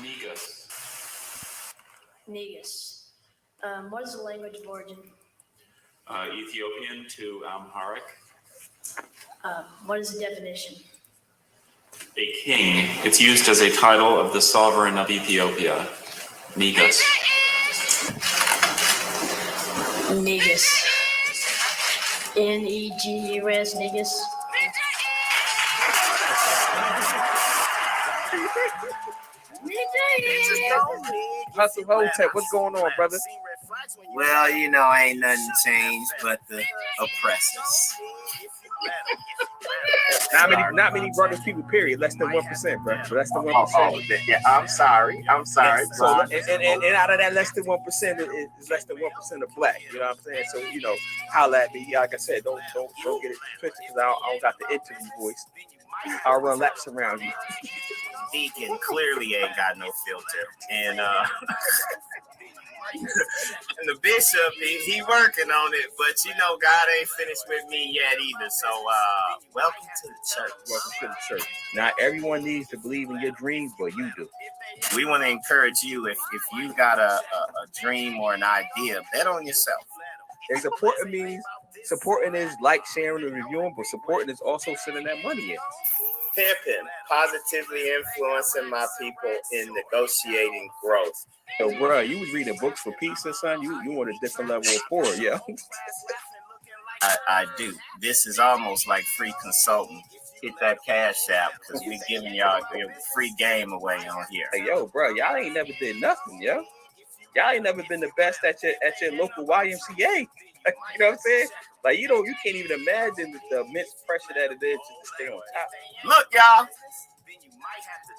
Negus. Negus. What is the language of origin? Ethiopian to Amharic. What is the definition? A king. It's used as a title of the sovereign of Ethiopia. Negus. Negus. Negus. Negus. Hustle Hotep, what's going on, brother? Well, ain't nothing changed but the oppressors. Not many brothers people, period. Less than 1%, bro. Less than 1%. Yeah, I'm sorry. So, and out of that less than 1% is less than 1% of black. You know what I'm saying? So, holla at me. Like I said, don't get it twisted because I don't got the interview voice. I'll run laps around you. Deacon clearly ain't got no filter, and and the bishop he working on it, but God ain't finished with me yet either. So welcome to the church. Welcome to the church. Not everyone needs to believe in your dreams, but you do. We want to encourage you if you got a dream or an idea, bet on yourself. And supporting is like, sharing, and reviewing, but supporting is also sending that money in. P.I.M.P.I.N.G, positively influencing my people in negotiating growth. So, bro, you was reading books for peace or something? You want a different level of poor, yeah? I do. This is almost like free consulting. Hit that cash app because we giving y'all a free game away on here. Hey, yo, bro, y'all ain't never did nothing, yo. Y'all ain't never been the best at your local YMCA. You know what I'm saying? Like, you can't even imagine the immense pressure that it is to stay on top. Look, y'all.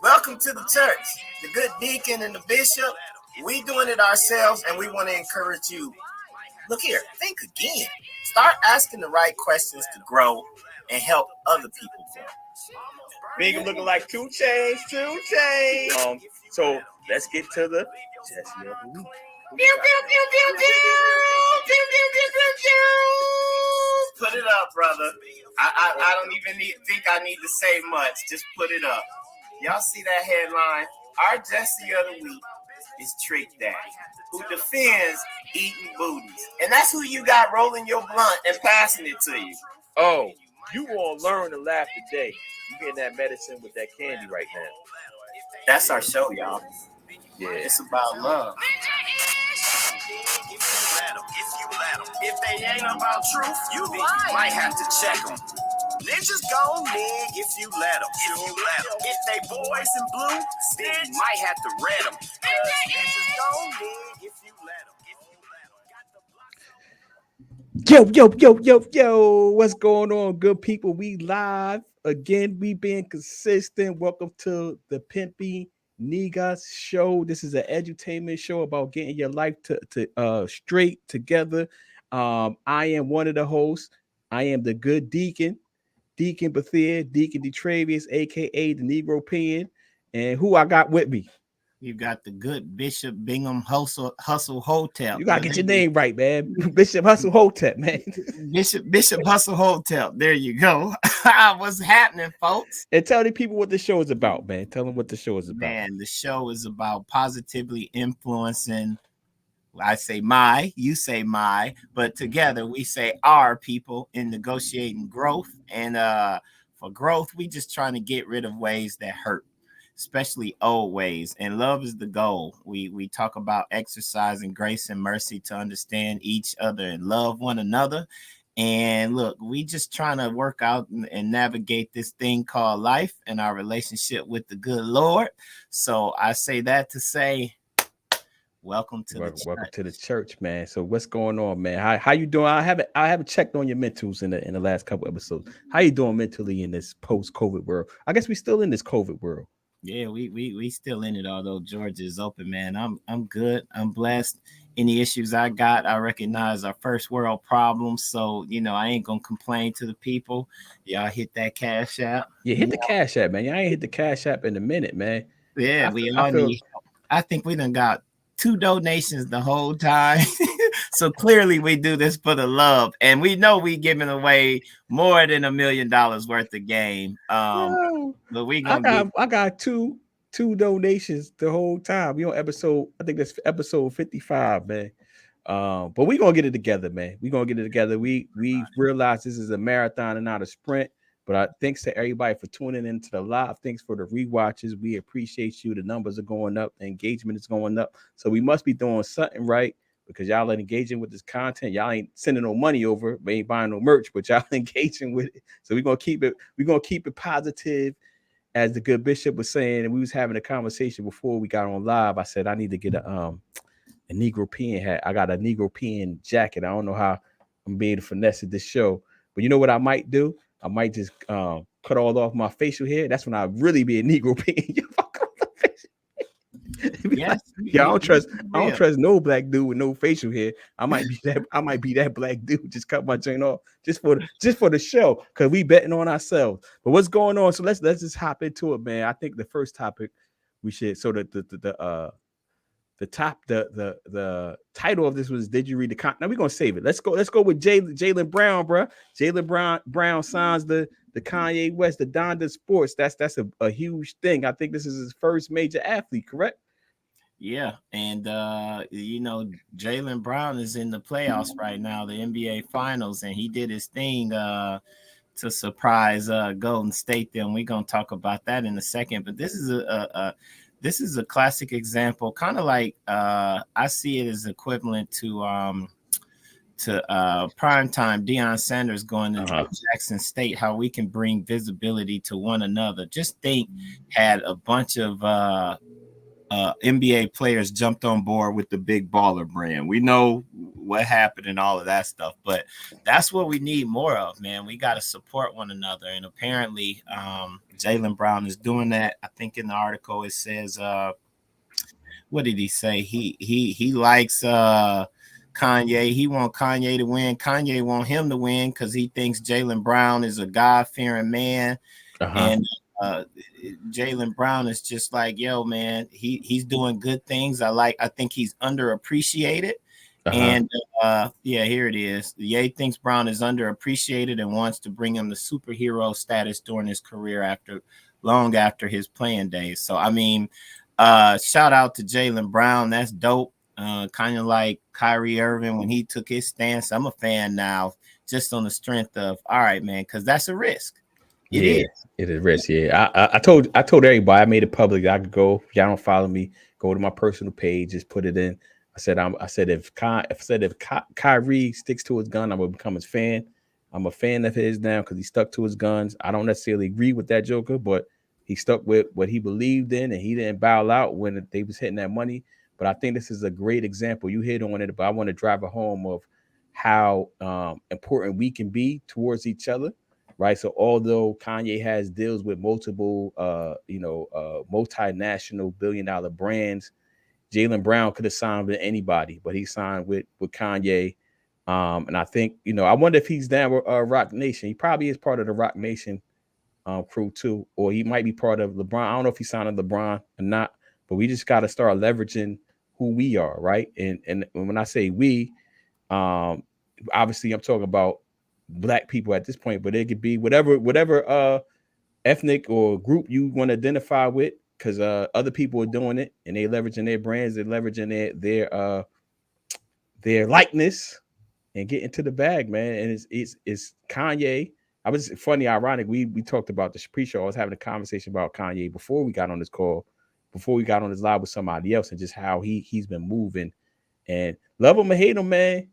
Welcome to the church. The good deacon and the bishop. We doing it ourselves, and we want to encourage you. Look here. Think again. Start asking the right questions to grow and help other people grow. BIngham looking like 2 chains. So let's get to the Jesse of the week. Put it up, brother. I don't even think I need to say much. Just put it up. Y'all see that headline? Our Jesse of the week is Trick Daddy, who defends eating booties. And that's who you got rolling your blunt and passing it to you. Oh, you won't learn to laugh today. You getting that medicine with that candy right now. That's our show, y'all. Yeah. It's about love. If they ain't about truth, you might have to check them. Ninjas gon' nig if you let them. If they boys in blue, then you might have to read them. Ninjas gon' nig if you let them. Yo, what's going on, good people? We live again. We being consistent. Welcome to the P.I.M.P.I.N.G Negus show. This is an edutainment show about getting your life to straight together. I am one of the hosts. I am the good deacon Bethea, Deacon DeTravius, aka the Negro Pen. And who I got with me? You got the good Bishop Bingham Hustle Hotel. You gotta get your name right, man. Bishop Hustle Hotep, man. Bishop Hustle Hotel. There you go. What's happening, folks? And tell the people what the show is about, man. Tell them what the show is about. Man, the show is about positively influencing. I say you say my, but together we say our people in negotiating growth. And for growth, we just trying to get rid of ways that hurt, especially old ways. And love is the goal. We talk about exercising grace and mercy to understand each other and love one another. And look, we just trying to work out and navigate this thing called life and our relationship with the good Lord. So I say that to say, welcome to the church, man. So what's going on, man? How you doing? I haven't checked on your mentals in the last couple episodes. How you doing mentally in this post-COVID world? I guess we still in this COVID world. Yeah, we still in it, although Georgia is open, man. I'm good. I'm blessed. Any issues I got, I recognize our first world problems. So, I ain't gonna complain to the people. Y'all hit that cash app. Yeah, hit the cash app, man. Y'all ain't hit the cash app in a minute, man. Yeah, I think we done got 2 donations the whole time. So clearly we do this for the love. And we know we giving away more than $1 million worth of game. But I got 2 2 donations the whole time. We on episode, I think that's episode 55, man. But we gonna get it together, man. We gonna get it together. We realize this is a marathon and not a sprint. But thanks to everybody for tuning into the live. Thanks for the rewatches. We appreciate you. The numbers are going up. The engagement is going up. So we must be doing something right because y'all are engaging with this content. Y'all ain't sending no money over. We ain't buying no merch, but y'all engaging with it. So we're gonna keep it. We're gonna keep it positive, as the good bishop was saying. And we was having a conversation before we got on live. I said I need to get a Negro P.I.N.G hat. I got a Negro P.I.N.G jacket. I don't know how I'm being to finesse this show, but you know what I might do? I might just cut all off my facial hair. That's when I really be a Negro P.I.N.G. Yes, Yeah, I don't trust no black dude with no facial hair. I might be that black dude. Just cut my chain off just for the show, because we betting on ourselves. But what's going on? So let's just hop into it, man. I think the first topic we should, so the title of this was, did you read the Now we're gonna save it. Let's go with Jaylen Brown, bro. Jaylen Brown signs the Kanye West, the Donda Sports. That's a huge thing. I think this is his first major athlete, correct? Yeah, and Jaylen Brown is in the playoffs right now, the NBA Finals, and he did his thing to surprise Golden State. Then we're gonna talk about that in a second. But this is a classic example, kind of like I see it as equivalent to primetime Deion Sanders going to Jackson State. How we can bring visibility to one another. Just think, had a bunch of NBA players jumped on board with the Big Baller brand. We know what happened and all of that stuff, but that's what we need more of, man. We got to support one another, and apparently Jaylen Brown is doing that. I think in the article it says, what did he say? He likes Kanye. He want Kanye to win. Kanye want him to win because he thinks Jaylen Brown is a God-fearing man, and Jaylen Brown is just like, yo, man, he's doing good things. I think he's underappreciated. And here it is. Ye thinks Brown is underappreciated and wants to bring him the superhero status during his career long after his playing days. So I mean, shout out to Jaylen Brown. That's dope. Kind of like Kyrie Irving when he took his stance. I'm a fan now, just on the strength of, all right, man, because that's a risk. It is a risk. Yeah, I told everybody, I made it public. I could go. If y'all don't follow me, go to my personal page, just put it in. I said if Kyrie sticks to his gun, I'm gonna become his fan. I'm a fan of his now because he stuck to his guns. I don't necessarily agree with that Joker, but he stuck with what he believed in, and he didn't bow out when they was hitting that money. But I think this is a great example. You hit on it, but I want to drive it home of how important we can be towards each other. Right. So although Kanye has deals with multiple, multinational billion-dollar brands, Jaylen Brown could have signed with anybody, but he signed with Kanye. And I think, I wonder if he's down with Rock Nation. He probably is part of the Rock Nation crew too, or he might be part of LeBron. I don't know if he signed with LeBron or not, but we just got to start leveraging who we are, right? And when I say we, obviously I'm talking about Black people at this point, but it could be whatever ethnic or group you want to identify with, because other people are doing it and they leveraging their brands, they're leveraging their likeness and get into the bag, man. And it's Kanye. I was funny, ironic. We talked about the pre-show. I was having a conversation about Kanye before we got on this call, before we got on this live with somebody else, and just how he's been moving. And love him or hate him, man,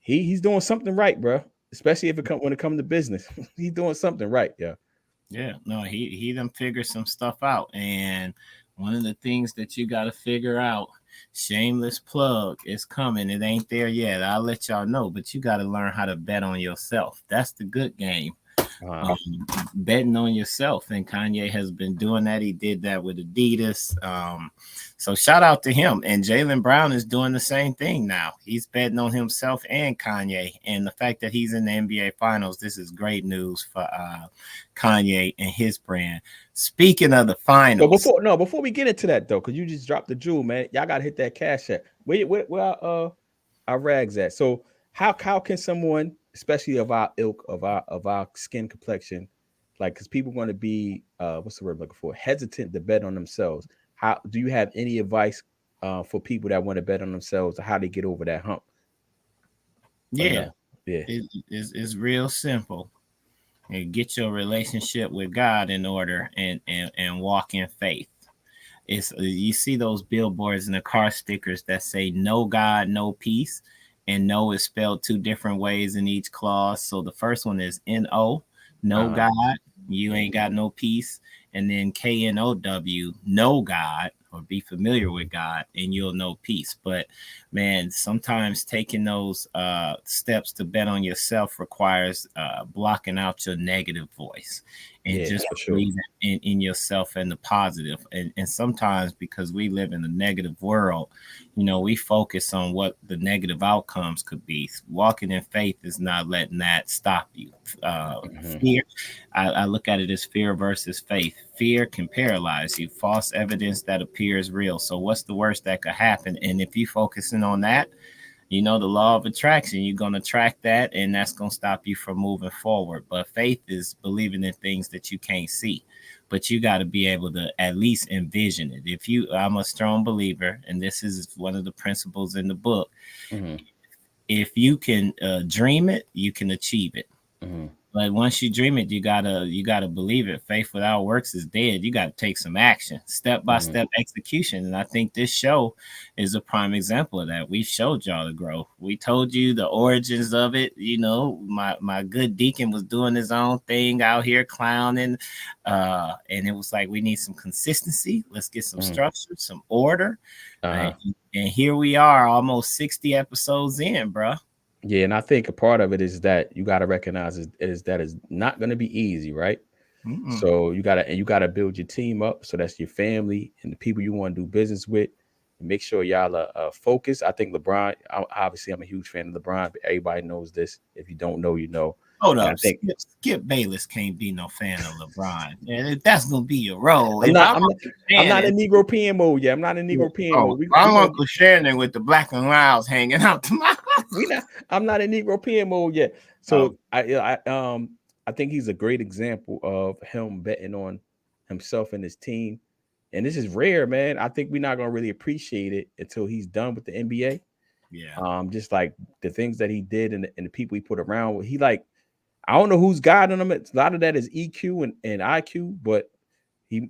he's doing something right, bro. Especially when it comes to business, he's doing something right. Yeah, no, he done figured some stuff out. And one of the things that you got to figure out, shameless plug, is coming. It ain't there yet. I'll let y'all know, but you got to learn how to bet on yourself. That's the good game. Betting on yourself, and Kanye has been doing that. He did that with Adidas. So shout out to him. And Jaylen Brown is doing the same thing now. He's betting on himself and Kanye. And the fact that he's in the NBA Finals, this is great news for Kanye and his brand. Speaking of the finals, before we get into that though, because you just dropped the jewel, man. Y'all gotta hit that cash app. Where our rags at? So how can someone, especially of our ilk, of our skin complexion, like, because people want to be what's the word I'm looking for, hesitant to bet on themselves. How do you have any advice for people that want to bet on themselves, how they get over that hump? Yeah, Yeah. it's real simple. And get your relationship with God in order, and walk in faith. It's you see those billboards and the car stickers that say "No God, no peace," and "no" is spelled two different ways in each clause. So the first one is "No," no God, you ain't got no peace, and then KNOW, no God, or be familiar with God, and you'll know peace. But man, sometimes taking those steps to bet on yourself requires blocking out your negative voice and just for sure. believing in yourself and the positive. And sometimes, because we live in a negative world, we focus on what the negative outcomes could be. Walking in faith is not letting that stop you. Fear, I look at it as fear versus faith. Fear can paralyze you. False evidence that appears real. So what's the worst that could happen? And if you focusing on that, the law of attraction, you're going to attract that, and that's going to stop you from moving forward. But faith is believing in things that you can't see, but you got to be able to at least envision it. I'm a strong believer, and this is one of the principles in the book. If you can dream it, you can achieve it. But once you dream it, you gotta believe it. Faith without works is dead. You gotta take some action, step by step execution. And I think this show is a prime example of that. We showed y'all the growth. We told you the origins of it. My good deacon was doing his own thing out here clowning, and it was like, we need some consistency. Let's get some structure, some order, and here we are, almost 60 episodes in, bro. Yeah, and I think a part of it is that you got to recognize is that it's not going to be easy, right? So you got to build your team up. So that's your family and the people you want to do business with. And make sure y'all are focused. I think LeBron, obviously I'm a huge fan of LeBron, but everybody knows this. If you don't know, you know. Hold up, Skip Bayless can't be no fan of LeBron. And that's gonna be your role. I'm not in Negro P.I.M.P.I.N.G mode yet. I'm not in Negro P.I.M.P.I.N.G mode. I'm Uncle Shannon with the black and whites hanging out to my I'm not in Negro P.I.M.P.I.N.G mode yet. So I think he's a great example of him betting on himself and his team. And this is rare, man. I think we're not gonna really appreciate it until he's done with the NBA. Yeah. Just like the things that he did and the people he put around. He I don't know who's guiding him. A lot of that is EQ and IQ, but he,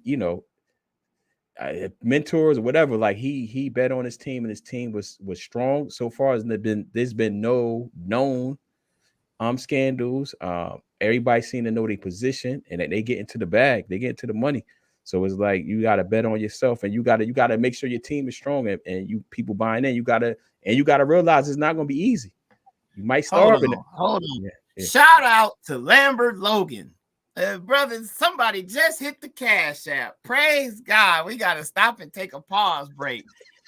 mentors or whatever. Like he bet on his team, and his team was strong. So far, there's been no known scandals. Everybody seem to know their position, and that they get into the bag, they get into the money. So it's like you got to bet on yourself, and you got to make sure your team is strong, and you people buying in. You got to realize it's not going to be easy. You might starve in it. Hold on. Yeah. Shout out to Lambert Logan. Brother, somebody just hit the Cash App. Praise God. We got to stop and take a pause break.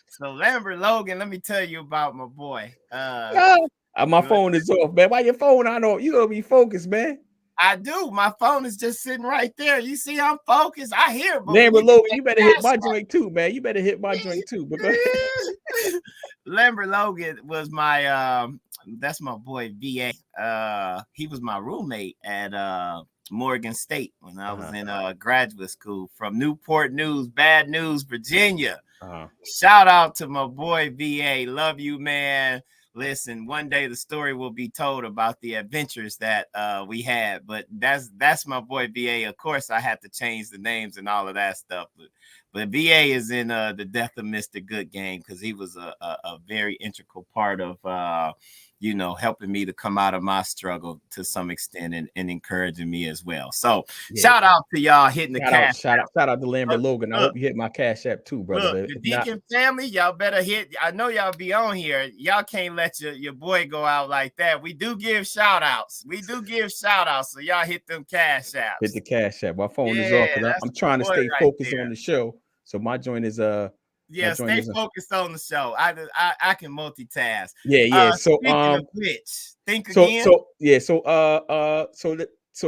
So Lambert Logan, let me tell you about my boy. My phone is off, man. Why your phone? I know you gonna be focused, man. I do. My phone is just sitting right there. You see, I'm focused. I hear. Lambert Logan, you better hit my joint too, man. You better hit my joint too. Lambert Logan was my that's my boy VA. He was my roommate at Morgan State when I was in graduate school, from Newport News, Bad News, Virginia. Shout out to my boy VA. Love you, man. Listen, one day the story will be told about the adventures that we had, but that's my boy VA. Of course, I had to change the names and all of that stuff, but VA is in the Death of Mr. Good game, because he was a very integral part of helping me to come out of my struggle to some extent, and encouraging me as well. So shout out to y'all hitting the cash. Shout out to Lambert Logan. I hope you hit my Cash App too, brother. Look, the Deacon family, y'all better hit. I know y'all be on here. Y'all can't let your boy go out like that. We do give shout outs. So y'all hit them Cash Apps. Hit the Cash App. My phone is off, because I'm trying to stay focused on the show. So my joint is stay focused on the show. I can multitask. Yeah. So speaking of which, think again. So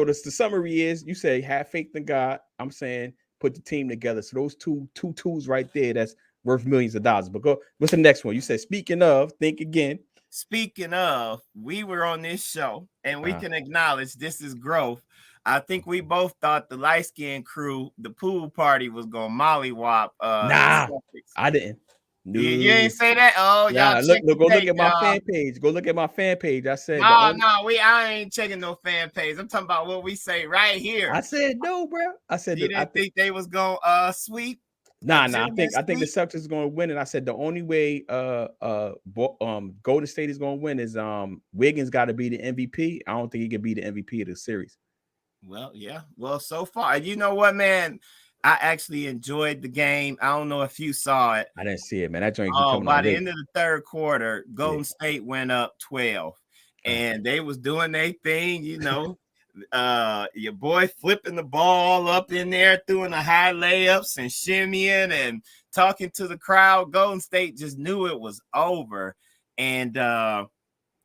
the summary is, you say have faith in God. I'm saying put the team together. So those two tools right there, that's worth millions of dollars. But what's the next one? You said speaking of, think again. Speaking of, we were on this show, and we can acknowledge this is growth. I think we both thought the light skinned crew, the pool party, was gonna mollywop the Nah, Celtics. I didn't. No. You ain't say that? Oh, Yeah, y'all look, check look, go the look tape, at my y'all. fan page. Go look at my fan page. I said the No, only. I ain't checking no fan page. I'm talking about what we say right here. I said no, bro. I said You that I didn't think they was gonna sweep? Nah. gentleman I think the sweep? Celtics is going to win, and I said the only way Golden State is going to win is Wiggins got to be the MVP. I don't think he can be the MVP of the series. Well, yeah. Well, so far, you know what, man? I actually enjoyed the game. I don't know if you saw it. I didn't see it, man. That joint be Oh, coming by on the late. end of the third quarter, Golden State went up 12, and they was doing their thing, you know. Your boy flipping the ball up in there, doing the high layups and shimmying and talking to the crowd. Golden State just knew it was over, and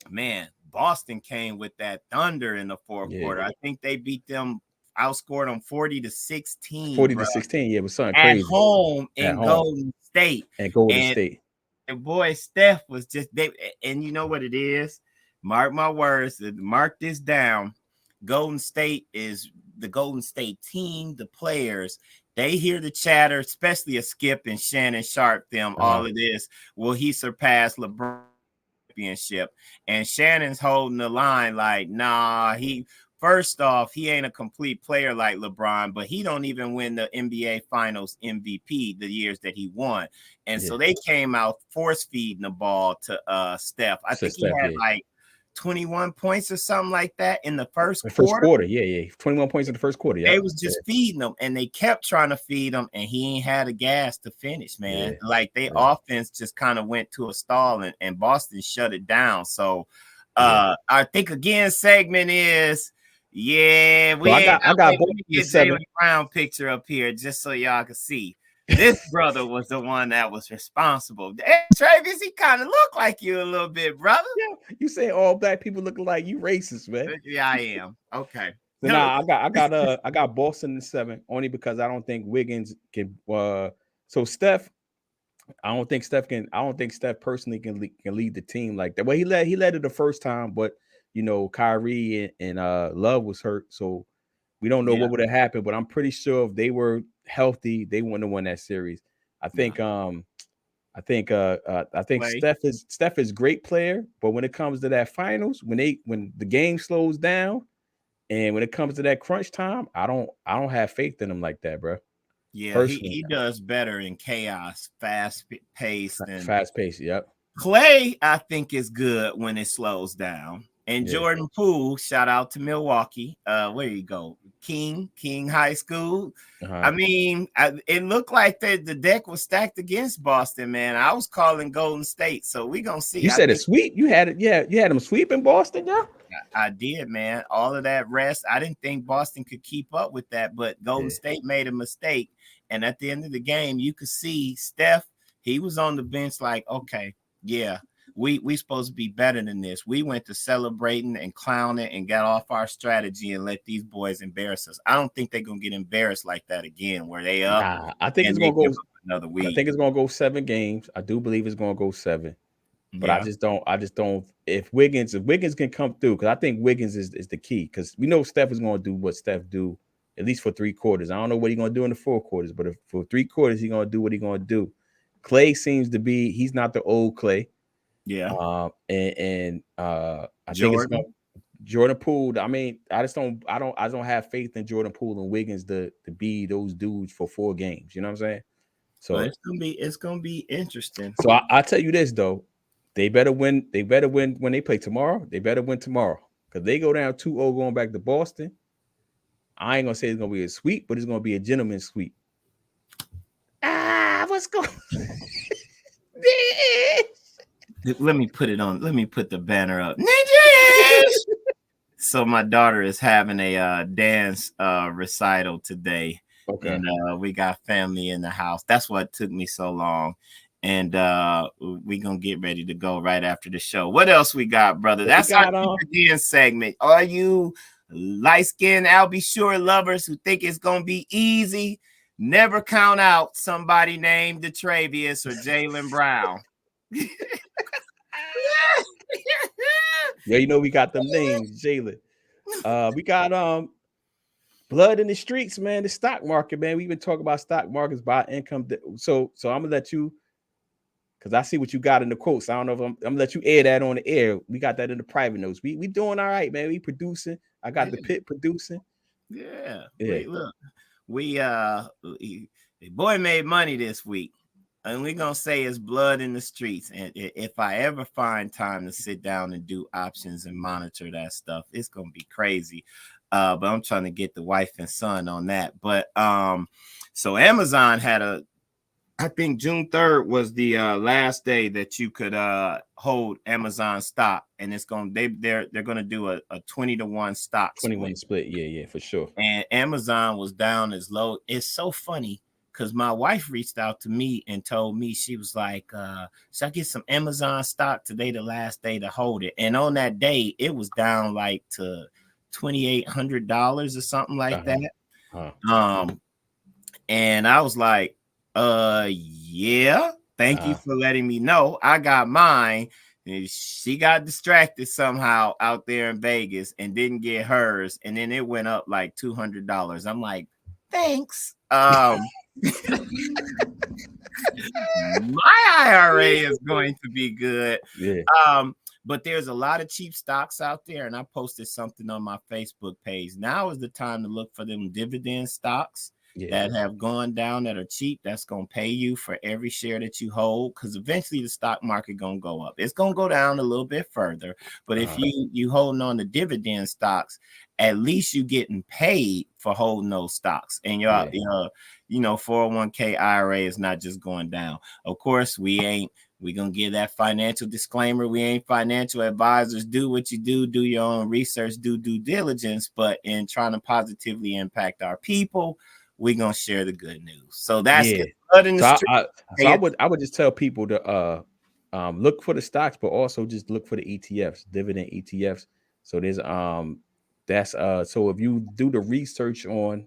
man, Boston came with that thunder in the fourth quarter. I think they beat them, outscored them 40-16, 40 bro, to 16. Yeah, it was something at crazy. home At in home. Golden State. And Golden State. And boy, Steph was just they, and you know what it is? Mark my words, mark this down. Golden State is the Golden State team, the players. They hear the chatter, especially a Skip and Shannon Sharp, them, all of this. Will he surpass LeBron championship? And Shannon's holding the line like, nah, first off, he ain't a complete player like LeBron, but he don't even win the NBA Finals MVP the years that he won. And so they came out force feeding the ball to Steph. I think he had like 21 points or something like that in the first quarter. Yeah. 21 points in the first quarter. They was just feeding them, and they kept trying to feed him, and he ain't had a gas to finish, man. Like they offense just kind of went to a stall, and Boston shut it down. So I think again segment is I got get Jaylen Brown picture up here just so y'all can see. This brother was the one that was responsible. Hey, Travis, he kind of looked like you a little bit, brother. Yeah, you say all black people look like you racist, man. Yeah, I am. Okay. So nah, I got Boston in 7 only because I don't think Wiggins can. So Steph, I don't think Steph personally can lead the team like that. Well, he led it the first time, but you know, Kyrie and Love was hurt, so we don't know what would have happened. But I'm pretty sure if they were healthy, they wouldn't have won that series. I think Steph is great player, but when it comes to that finals, when the game slows down, and when it comes to that crunch time, I don't have faith in him like that, bro. Yeah, he does better in chaos, fast paced. Yep. Clay, I think, is good when it slows down. And Jordan Poole, shout out to Milwaukee. Where you go? King High School. I mean, it looked like the deck was stacked against Boston, man. I was calling Golden State, so we're gonna see. You said a sweep. You had it, you had them sweeping Boston, yeah. I did, man. All of that rest, I didn't think Boston could keep up with that, but Golden State made a mistake. And at the end of the game, you could see Steph, he was on the bench like, okay, yeah, we supposed to be better than this. We went to celebrating and clowning and got off our strategy and let these boys embarrass us. I don't think they're going to get embarrassed like that again, where they up. Nah, I think it's going to go another week. I think it's going to go 7 games. I do believe it's going to go 7. But I just don't. If Wiggins can come through, because I think Wiggins is the key. Because we know Steph is going to do what Steph do, at least for 3 quarters. I don't know what he's going to do in the 4 quarters, but for 3 quarters, he's going to do what he's going to do. Clay seems to be, he's not the old Clay. Yeah. I think it's Jordan Poole. I mean, I don't have faith in Jordan Poole and Wiggins to be those dudes for 4 games. You know what I'm saying? So well, it's gonna be interesting. So I tell you this though. They better win when they play tomorrow. They better win tomorrow. Because they go down 2-0 going back to Boston. I ain't going to say it's going to be a sweep, but it's going to be a gentleman's sweep. What's going on? Let me put it on. Let me put the banner up. Ninjas! So my daughter is having a dance recital today. Okay. And we got family in the house. That's what took me so long. And we're gonna get ready to go right after the show. What else we got, brother? That's our again segment. Are you light-skinned I'll be sure lovers who think it's gonna be easy? Never count out somebody named DeTravius or Jaylen Brown. Yeah, you know we got them names, Jaylen. We got blood in the streets, man. The stock market, man. We've been talking about stock markets by income. So I'm gonna let you, because I see what you got in the quotes. I don't know if I'm gonna let you air that on the air. We got that in the private notes. We doing all right, man. We producing. I got the pit producing. Yeah. Yeah. Wait, look. The boy made money this week. And we're gonna say it's blood in the streets. And if I ever find time to sit down and do options and monitor that stuff, it's gonna be crazy. But I'm trying to get the wife and son on that. But so Amazon had I think June 3rd was the last day that you could hold Amazon stock, and it's they're gonna do a 20-to-1 stock 21 split. Yeah, for sure. And Amazon was down as low. It's so funny because my wife reached out to me and told me, she was like, should I get some Amazon stock today, the last day to hold it? And on that day, it was down like to $2,800 or something like that. And I was like, yeah, thank you for letting me know. I got mine. And she got distracted somehow out there in Vegas and didn't get hers. And then it went up like $200. I'm like, thanks. My IRA is going to be good. Yeah. But there's a lot of cheap stocks out there, and I posted something on my Facebook page. Now is the time to look for them dividend stocks that have gone down, that are cheap, that's going to pay you for every share that you hold, because eventually the stock market going to go up. It's going to go down a little bit further, but if you holding on to dividend stocks, at least you getting paid for holding those stocks, and your 401k IRA is not just going down. Of course, we're going to give that financial disclaimer. We ain't financial advisors. Do what you do your own research, do due diligence, but in trying to positively impact our people, we're going to share the good news. So that's blood in the street. So I would just tell people to look for the stocks, but also just look for the ETFs, dividend ETFs. So there's so if you do the research on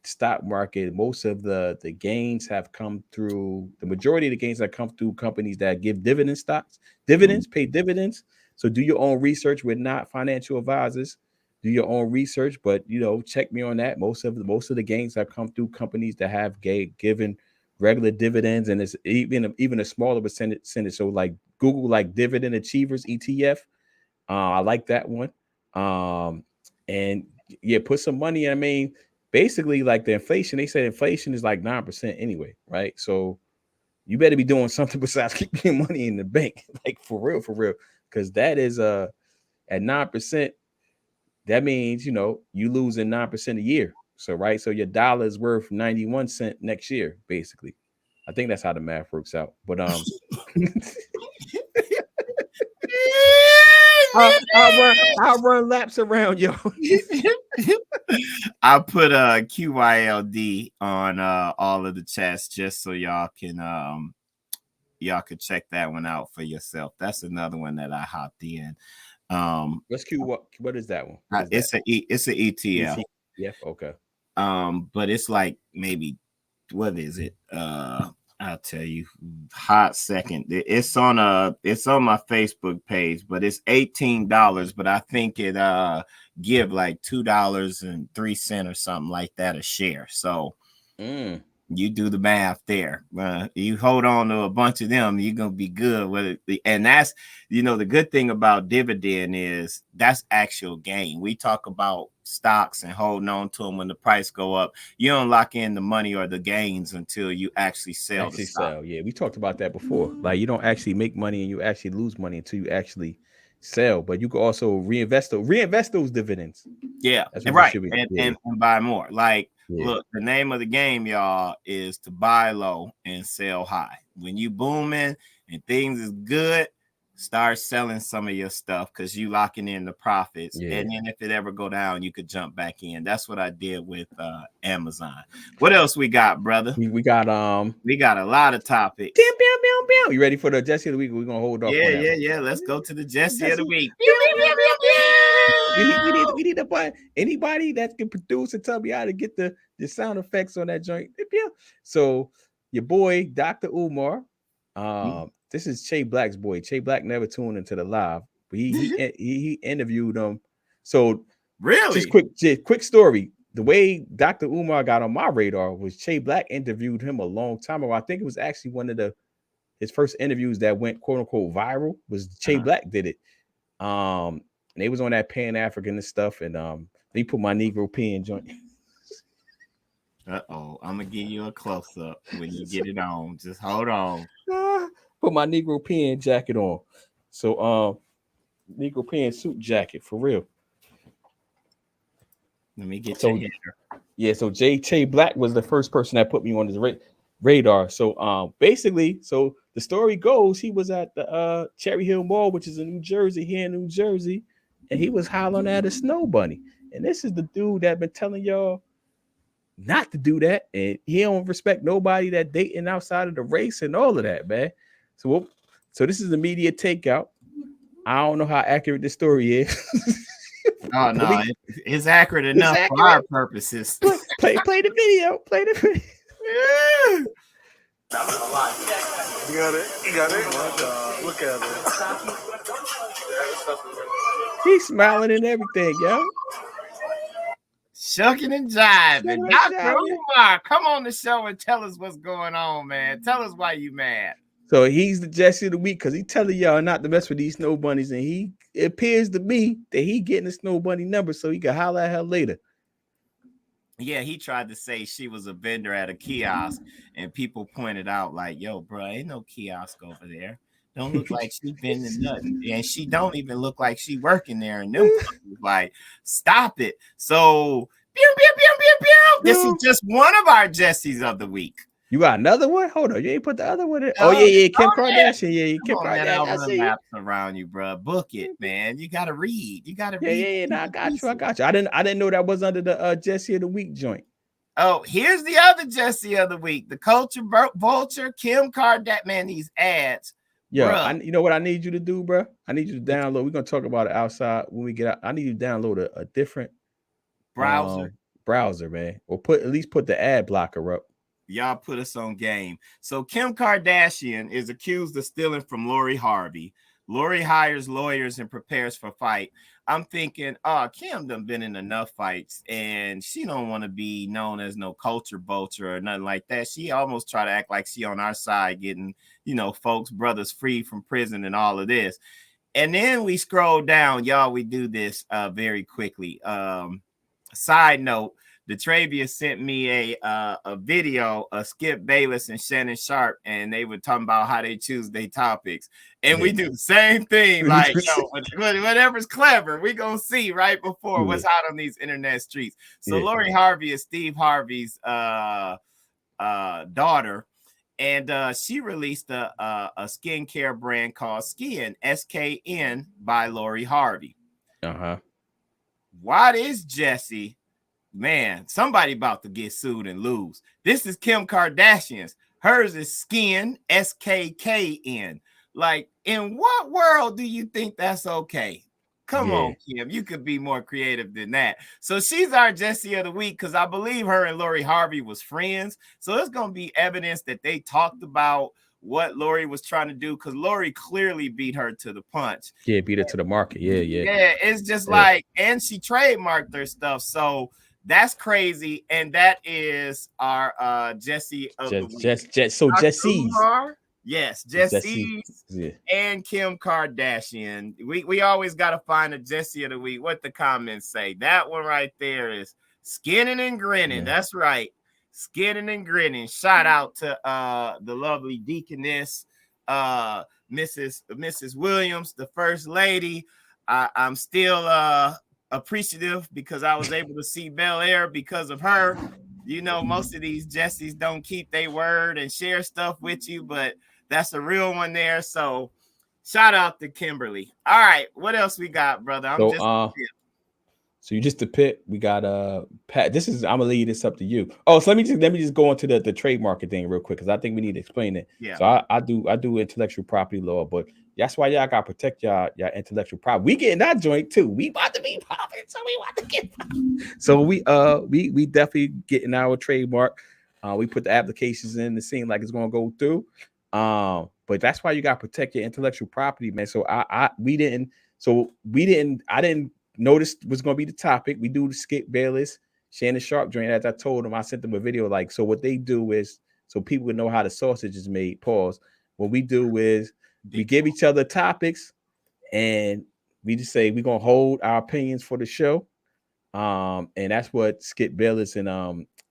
stock market, most of the gains have come through, the majority of the gains have come through companies that give pay dividends. So do your own research. We're not financial advisors. Do your own research, but check me on that. Most of the gains have come through companies that have given regular dividends, and it's even a smaller percentage. So like Google, like Dividend Achievers ETF. I like that one. And put some money. I mean, basically, like the inflation, they said inflation is like 9% anyway, right? So you better be doing something besides keeping your money in the bank, like for real, because that is at 9%. That means you losing 9% a year. So right, so your dollar is worth 91 cents next year, basically. I think that's how the math works out. But I'll run laps around, yo. I put a QYLD on all of the chats just so y'all can check that one out for yourself. That's another one that I hopped in. Let's what is that one? It's an ETF. Yeah, okay. But it's like maybe, what is it? I'll tell you, hot second. It's on my Facebook page, but it's $18. But I think it give like $2.03 or something like that a share. So you do the math there. You hold on to a bunch of them, you're gonna be good with it. And that's the good thing about dividend is that's actual gain. We talk about stocks and holding on to them when the price go up. You don't lock in the money or the gains until you actually sell the stock. Yeah, we talked about that before. Like you don't actually make money and you actually lose money until you actually sell. But you can also reinvest those dividends. Yeah, right. And buy more. Like, look, the name of the game, y'all, is to buy low and sell high. When you booming and things is good, start selling some of your stuff because you locking in the profits. And then if it ever go down, you could jump back in. That's what I did with Amazon. What else we got, brother? We got a lot of topics. You ready for the Jesse of the week? We're gonna hold off. Yeah. Let's go to the Jesse of the week. We need a button. Anybody that can produce and tell me how to get the sound effects on that joint. So your boy Dr. Umar. This is Che Black's boy. Che Black never tuned into the live, but he interviewed him. So really, just quick story. the way Dr. Umar got on my radar was Che Black interviewed him a long time ago. I think it was actually one of his first interviews that went quote unquote viral. Was Che Black did it. And they was on that Pan-African and stuff, and they put my Negro P.I.N.G joint. I'm gonna give you a close up when you get it on. Just hold on. Put my Negro P.I.N.G jacket on. So Negro P.I.N.G suit jacket for real. Let me get your header. Yeah, so Che Black was the first person that put me on his radar. So basically, so the story goes, he was at the Cherry Hill Mall, which is in New Jersey, here in New Jersey, and he was hollering at a snow bunny. And this is the dude that been telling y'all not to do that, and he don't respect nobody that dating outside of the race and all of that, man. So this is the media takeout. I don't know how accurate this story is. Oh no, it's accurate enough for our purposes. Play the video. Play the video. Yeah. You got it. Look at it. He's smiling and everything, yo. Shucking and jiving. Dr. Umar, come on the show and tell us what's going on, man. Tell us why you mad. So he's the Jesse of the week because he telling y'all not to mess with these snow bunnies, and it appears to me that he getting the snow bunny number so he can holler at her later. Yeah, he tried to say she was a vendor at a kiosk, and people pointed out like, "Yo, bro, ain't no kiosk over there. Don't look like she vending nothing, and she don't even look like she working there." And them like, stop it. So, pew, pew, pew, pew, pew. This is just one of our Jessies of the week. You got another one? Hold on, you ain't put the other one in. Oh yeah, Kim Kardashian. Yeah, Kim Kardashian. I see laps around you, bro. Book it, man. You gotta read. You gotta read. Yeah. No, I got you. I didn't know that was under the Jesse of the week joint. Oh, here's the other Jesse of the week. The culture vulture, Kim Kardashian. Man, these ads. Yeah, you know what I need you to do, bro? I need you to download. We're gonna talk about it outside when we get out. I need you to download a different browser, man, or at least put the ad blocker up. Y'all put us on game. So Kim Kardashian is accused of stealing from Lori Harvey. Lori hires lawyers and prepares for fight. I'm thinking, Kim done been in enough fights, and she don't want to be known as no culture vulture or nothing like that. She almost try to act like she on our side, getting, folks, brothers free from prison and all of this. And then we scroll down, y'all. We do this very quickly. Side note. DeTravius sent me a video of Skip Bayless and Shannon Sharp, and they were talking about how they choose their topics. And we do the same thing, like, whatever's clever, we gonna see right before what's hot on these internet streets. So Lori Harvey is Steve Harvey's daughter, and she released a skincare brand called Skin, SKN, by Lori Harvey. Why is Jesse? Man, somebody about to get sued and lose. This is Kim Kardashian's. Hers is Skin, SKKN. Like, in what world do you think that's okay? Come on, Kim. You could be more creative than that. So she's our Jessie of the week because I believe her and Lori Harvey was friends. So it's going to be evidence that they talked about what Lori was trying to do because Lori clearly beat her to the punch. Yeah, beat her to the market. Yeah. Yeah, it's just like, and she trademarked her stuff. So that's crazy, and that is our Jesse of the week. So Jesse's, yes, Jesse's and Kim Kardashian. We always got to find a Jesse of the week. What the comments say? That one right there is skinning and grinning. That's right, skinning and grinning. Shout out to the lovely deaconess, Mrs. Williams, the first lady. I'm still appreciative because I was able to see Bel Air because of her. Most of these Jessies don't keep their word and share stuff with you, but that's a real one there. So shout out to Kimberly. All right, what else we got, brother? So you just the pit. We got Pat. I'm gonna leave this up to you. Oh, so let me just go into the trademark thing real quick because I think we need to explain it. Yeah. So I do intellectual property law, but that's why y'all gotta protect y'all intellectual property. We getting that joint too. We about to be popping, so we want to get. So we definitely getting our trademark. We put the applications in. It seems like it's gonna go through. But that's why you gotta protect your intellectual property, man. So I didn't notice was going to be the topic. We do the Skip Bayless Shannon Sharp joint, as I told them, I sent them a video like, so what they do is, so people would know how the sausage is made, pause. What we do is we give each other topics and we just say we're gonna hold our opinions for the show. And that's what Skip Bayless and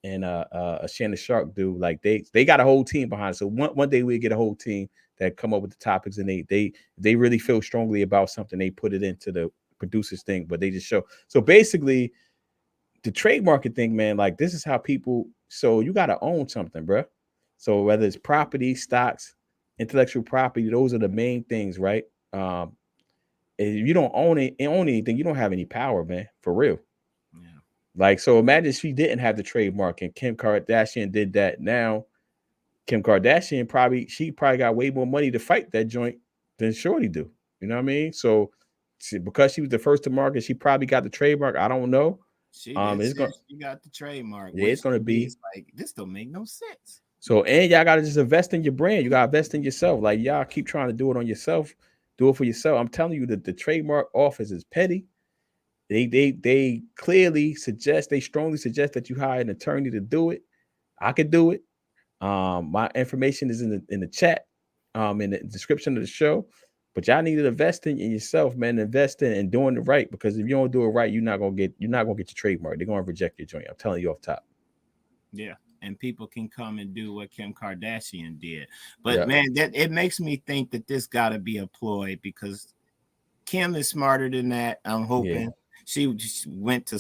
Shannon Sharp do. Like they got a whole team behind it. So one day we get a whole team that come up with the topics, and they really feel strongly about something, they put it into the producers thing, but they just show. So basically the trademarking thing, man, like this is how people, so you got to own something, bro. So whether it's property, stocks, intellectual property, those are the main things, right? If you don't own anything, you don't have any power, man, for real. Yeah. Like, so imagine she didn't have the trademark and Kim Kardashian did that. Now Kim Kardashian probably got way more money to fight that joint than Shorty do. You know what I mean? So because she was the first to market, she probably got the trademark. I don't know. She got the trademark. Yeah, it's gonna be like, this don't make no sense. So, and y'all gotta just invest in your brand. You gotta invest in yourself. Like y'all keep trying to do it on yourself. Do it for yourself. I'm telling you that the trademark office is petty. They clearly suggest, they strongly suggest that you hire an attorney to do it. I could do it. My information is in the chat, in the description of the show. But y'all need to invest in yourself, man. Invest in and doing it right, because if you don't do it right, you're not gonna get your trademark. They're gonna reject your joint. I'm telling you off top. Yeah. And people can come and do what Kim Kardashian did. But man, that it makes me think that this got to be a ploy, because Kim is smarter than that. I'm hoping she just went to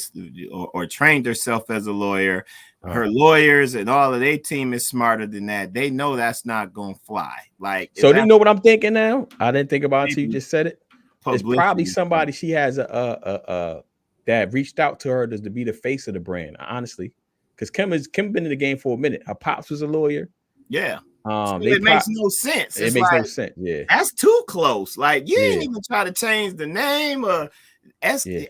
or trained herself as a lawyer. Her lawyers and all of their team is smarter than that. They know that's not going to fly. Like, so do you know what I'm thinking now? I didn't think about it until you just said it. It's probably somebody she has a that reached out to her to be the face of the brand, honestly. Because Kim been in the game for a minute. Her pops was a lawyer. Yeah. So it makes no sense. It makes no sense. Yeah. That's too close. Like, you ain't even try to change the name or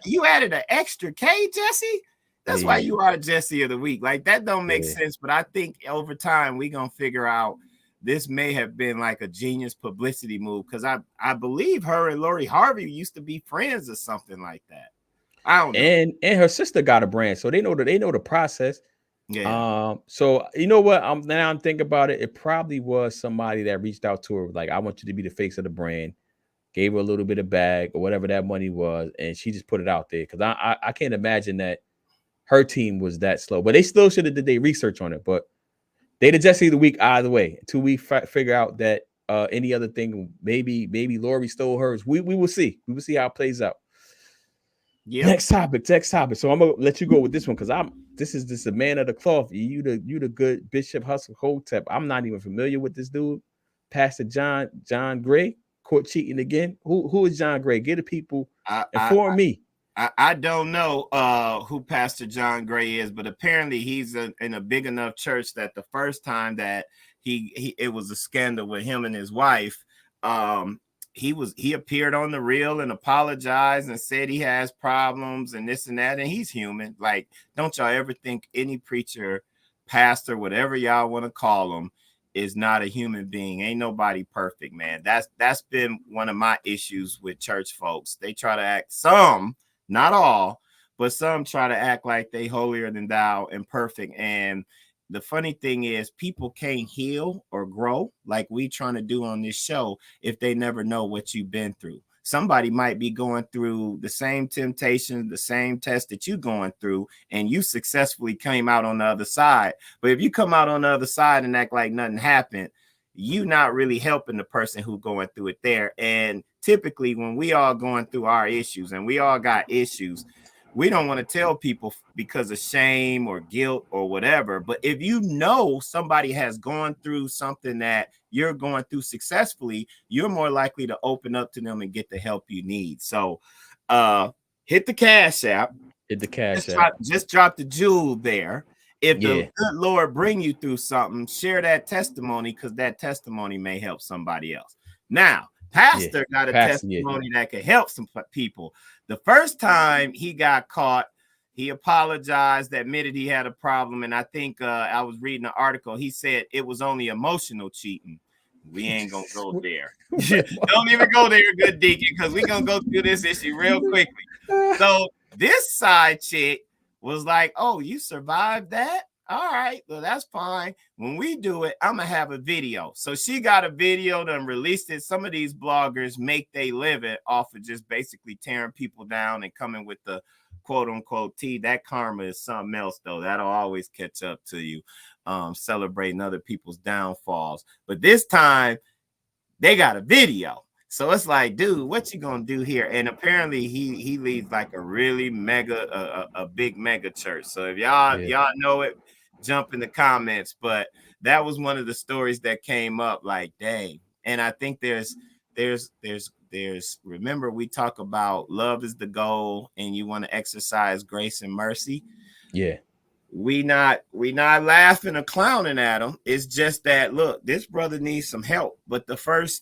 you added an extra K, Jesse. That's why you are Jesse of the week. Like, that don't make sense. But I think over time we're gonna figure out this may have been like a genius publicity move, because I believe her and Lori Harvey used to be friends or something like that. I don't know. And her sister got a brand, so they know the process. Yeah. So you know what? Now I'm thinking about it. It probably was somebody that reached out to her, like, I want you to be the face of the brand, gave her a little bit of bag or whatever that money was, and she just put it out there. Because I can't imagine that her team was that slow. But they still should have did their research on it. But they the Jesse of the week either way until we figure out that any other thing. Maybe Lori stole hers. We will see. We will see how it plays out. Yeah. Next topic. So I'm gonna let you go with this one, because this is a man of the cloth. You the good Bishop Hustle Hotep. I'm not even familiar with this dude. Pastor John Gray caught cheating again. Who is John Gray? Get the people inform me. I don't know who Pastor John Gray is, but apparently he's in a big enough church that the first time that it was a scandal with him and his wife. He appeared on The Real and apologized and said he has problems and this and that, and he's human. Like, don't y'all ever think any preacher, pastor, whatever y'all want to call him, is not a human being. Ain't nobody perfect, man. That's been one of my issues with church folks. They try to act, some, not all, but some try to act like they holier than thou and perfect. And the funny thing is, people can't heal or grow like we trying to do on this show if they never know what you've been through. Somebody might be going through the same temptation, the same test that you're going through, and you successfully came out on the other side. But if you come out on the other side and act like nothing happened, you not really helping the person who's going through it there. And typically when we all going through our issues, and we all got issues, we don't want to tell people because of shame or guilt or whatever. But if you know somebody has gone through something that you're going through successfully, you're more likely to open up to them and get the help you need. So hit the Cash App. Just drop the jewel there. If the good Lord bring you through something, share that testimony, because that testimony may help somebody else. Now, Pastor got a testimony that could help some people. The first time he got caught, he apologized, admitted he had a problem. And I think I was reading an article. He said it was only emotional cheating. We ain't going to go there. Don't even go there, good deacon, because we're going to go through this issue real quickly. So this side chick was like, oh, you survived that? All right, well, that's fine. When we do it, I'm gonna have a video. So she got a video done, released it. Some of these bloggers make they living off of just basically tearing people down and coming with the quote unquote tea. That karma is something else, though. That'll always catch up to you. Celebrating other people's downfalls. But this time they got a video. So it's like, dude, what you gonna do here? And apparently he leads like a really mega, a big mega church. So if y'all know it, jump in the comments. But that was one of the stories that came up. Like, dang. And I think there's. Remember, we talk about love is the goal, and you want to exercise grace and mercy. Yeah. We not laughing or clowning at him. It's just that, look, this brother needs some help. But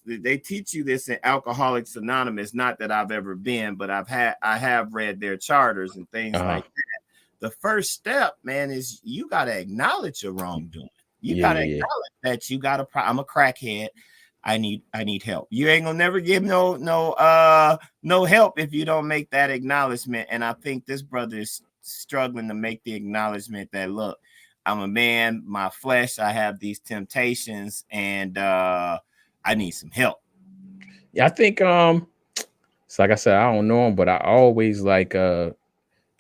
they teach you this in Alcoholics Anonymous. Not that I've ever been, but I have read their charters and things like that. The first step, man, is you got to acknowledge your wrongdoing. You got to acknowledge that you got I'm a crackhead. I need help. You ain't gonna never give no help if you don't make that acknowledgement. And I think this brother is struggling to make the acknowledgement that, look, I'm a man, my flesh, I have these temptations, and I need some help. Yeah, I think it's like I said, I don't know him, but I always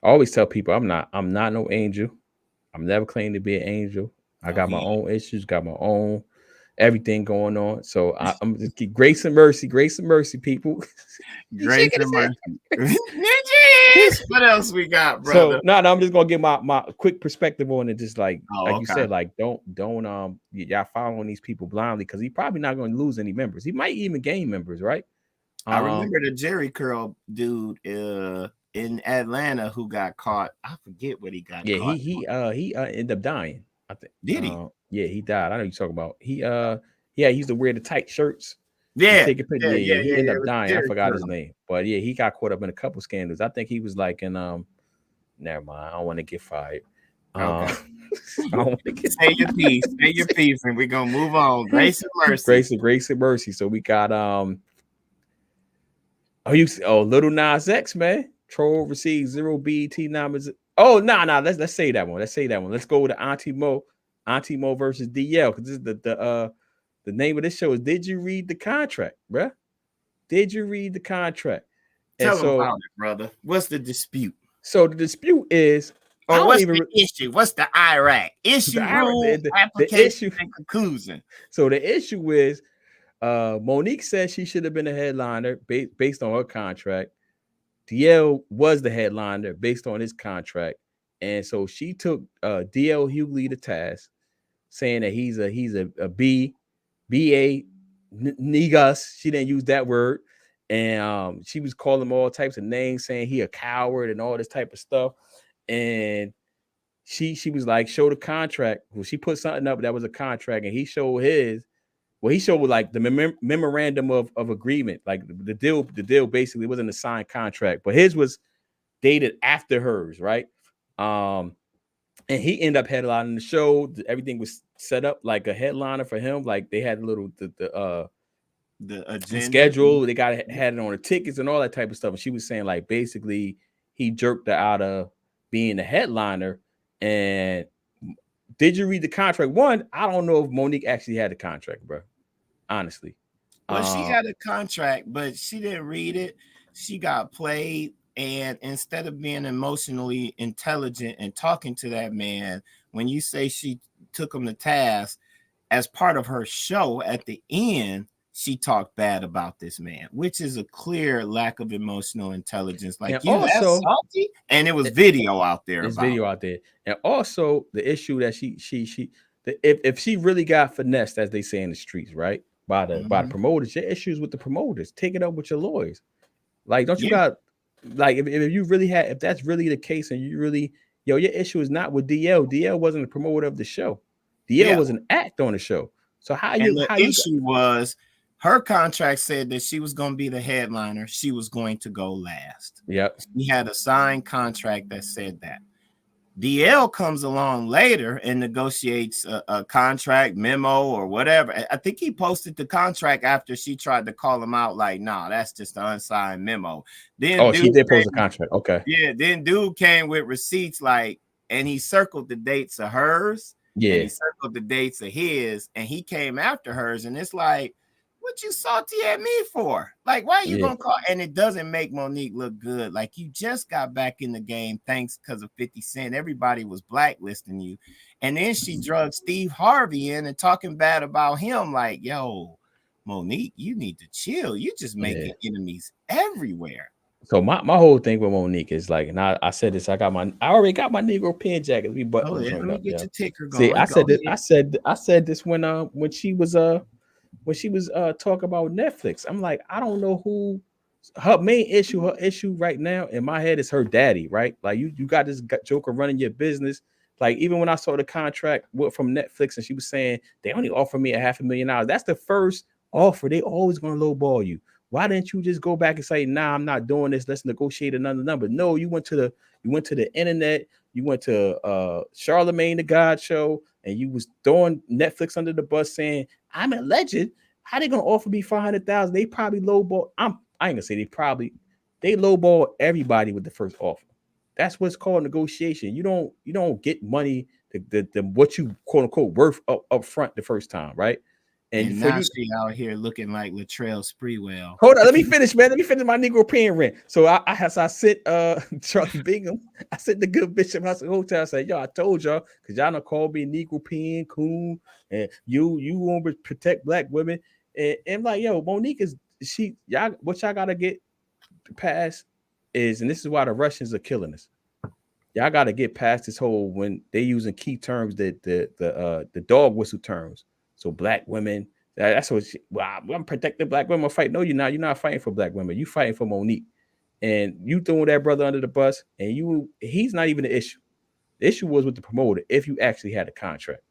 always tell people I'm not no angel. I'm never claiming to be an angel. I got my own issues, got my own everything going on. So I'm just keep grace and mercy, people. Grace and mercy. What else we got, brother? So I'm just gonna give my quick perspective on it. Just like you said, like don't y'all following these people blindly, because he's probably not going to lose any members. He might even gain members, right? I remember the Jerry Curl dude in Atlanta who got caught. I forget what he got caught. He ended up dying, I think. Did he? Yeah, he died. I know you're talking about. He used to wear the tight shirts. Yeah, take a picture. He ended up dying. I forgot his Curl. name, but yeah, he got caught up in a couple scandals. I think he was like in never mind. I don't want to get fired. Okay. I don't want to get say your piece. Say your piece, and we're gonna move on. Grace and mercy. Grace and mercy. So we got Little Nas X, man. Troll receives 0 BET numbers. Oh, no. Let's say that one. Let's go with the Auntie Mo versus DL, because this is the name of this show is Did You Read the Contract, bruh? Did you read the contract? Tell them about it, brother. What's the dispute? So the dispute is, what's the issue? What's the IRAC? Issue, rule, application, and conclusion. So the issue is, Monique said she should have been a headliner based on her contract. DL was the headliner based on his contract, and so she took DL Hughley to task, saying that he's a BA Negus. She didn't use that word, and she was calling him all types of names, saying he a coward and all this type of stuff. And she was like, show the contract. Well, she put something up that was a contract, and he showed his. Well, he showed like the memorandum of agreement, like the deal basically wasn't a signed contract, but his was dated after hers, right? And he ended up headlining the show. Everything was set up like a headliner for him. Like they had a little the agenda, schedule. They had it on the tickets and all that type of stuff. And she was saying like basically he jerked her out of being the headliner. And did you read the contract? One, I don't know if Monique actually had the contract, bro. Honestly. Well, she had a contract, but she didn't read it. She got played. And instead of being emotionally intelligent and talking to that man, when you say she took him to task, as part of her show at the end, she talked bad about this man, which is a clear lack of emotional intelligence. Like, you also salty, and it was video out there. There's video out there. And also the issue that if she really got finessed, as they say in the streets, right? By the promoters, your issues with the promoters, take it up with your lawyers. Like, don't you got like if you really had, if that's really the case, and you really, your issue is not with DL. DL wasn't the promoter of the show. DL was an act on the show. So the issue was her contract said that she was going to be the headliner. She was going to go last. Yep. She had a signed contract that said that. DL comes along later and negotiates a contract memo or whatever. I think he posted the contract after she tried to call him out, like, nah, that's just an unsigned memo. Then Oh, she dude did post a came, contract. Okay. yeah, then dude came with receipts, like, and he circled the dates of hers and he Yeah. circled the dates of his, and he came after hers, and it's like, what you salty at me for? Like, why are you Yeah. gonna call? And it doesn't make Monique look good. Like, you just got back in the game thanks because of 50 Cent. Everybody was blacklisting you. And then she drugged Steve Harvey in and talking bad about him. Like, yo, Monique, you need to chill. You just making enemies everywhere. So my whole thing with Monique is like, and I said this, I already got my Negro pen jacket. We button Let joint me up. get Yeah. your ticker See, going. I said this, I said this when she was talking about Netflix. I'm like, I don't know who her main issue, right now in my head is her daddy, right? Like you got this joker running your business. Like even when I saw the contract from Netflix and she was saying they only offer me $500,000. That's the first offer. They always gonna lowball you. Why didn't you just go back and say, nah, I'm not doing this. Let's negotiate another number. No, you went to the internet, you went to Charlemagne the God show, and you was throwing Netflix under the bus saying, I'm a legend. How they gonna offer me 500,000? They probably lowball. I ain't gonna say they lowball everybody with the first offer. That's what's called negotiation. You don't get money the what you quote unquote worth up front the first time, right? And For now you, she out here looking like Latrell Sprewell. hold on, let me finish, man. Let me finish my Negro pen rent. So I sent Charlie Bingham. I sent the good Bishop House Hotel. I said, yo, I told y'all, because y'all don't call me Negro pen coon, and you want to protect black women. And like, yo, Monique is what y'all gotta get past is, and this is why the Russians are killing us. Y'all gotta get past this whole when they using key terms that the dog whistle terms. So black women, that's what I'm protecting black women fight. No, you're not. You're not fighting for black women. You fighting for Monique. And you throwing that brother under the bus, and he's not even the issue. The issue was with the promoter if you actually had a contract.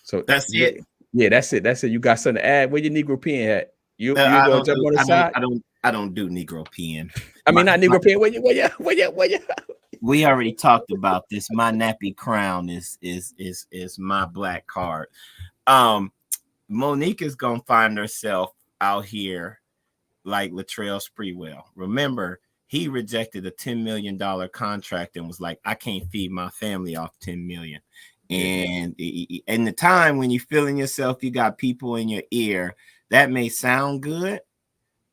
So That's it. Yeah, that's it. That's it. You got something to add? Where your Negro pen at? You I gonna jump on the side? I don't do Negro pen. I mean, not Negro pen. Where you? We already talked about this. My nappy crown is my black card. Monique is gonna find herself out here like Latrell Sprewell. Remember, he rejected a $10 million contract and was like, I can't feed my family off 10 million. And in the time when you're feeling yourself, you got people in your ear, that may sound good.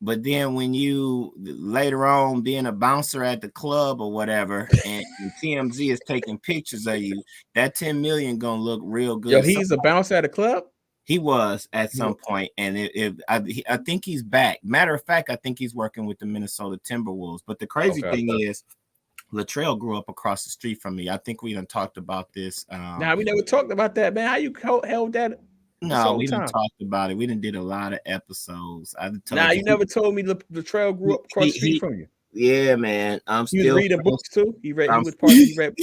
But then when you later on being a bouncer at the club or wwhatever, and TMZ is taking pictures of you, that 10 million gonna look real good. Yo, he's a bouncer at a club? He was at some point, and I think he's back. Matter of fact, I think he's working with the Minnesota Timberwolves. But the crazy thing is, Latrell grew up across the street from me. I think we done talked about this. Nah, we never talked about that, man. How you held that? No, we didn't talk about it. We done did a lot of episodes. You never told me Latrell grew up across the street from you. Yeah, man. He was reading books too. He read. He read.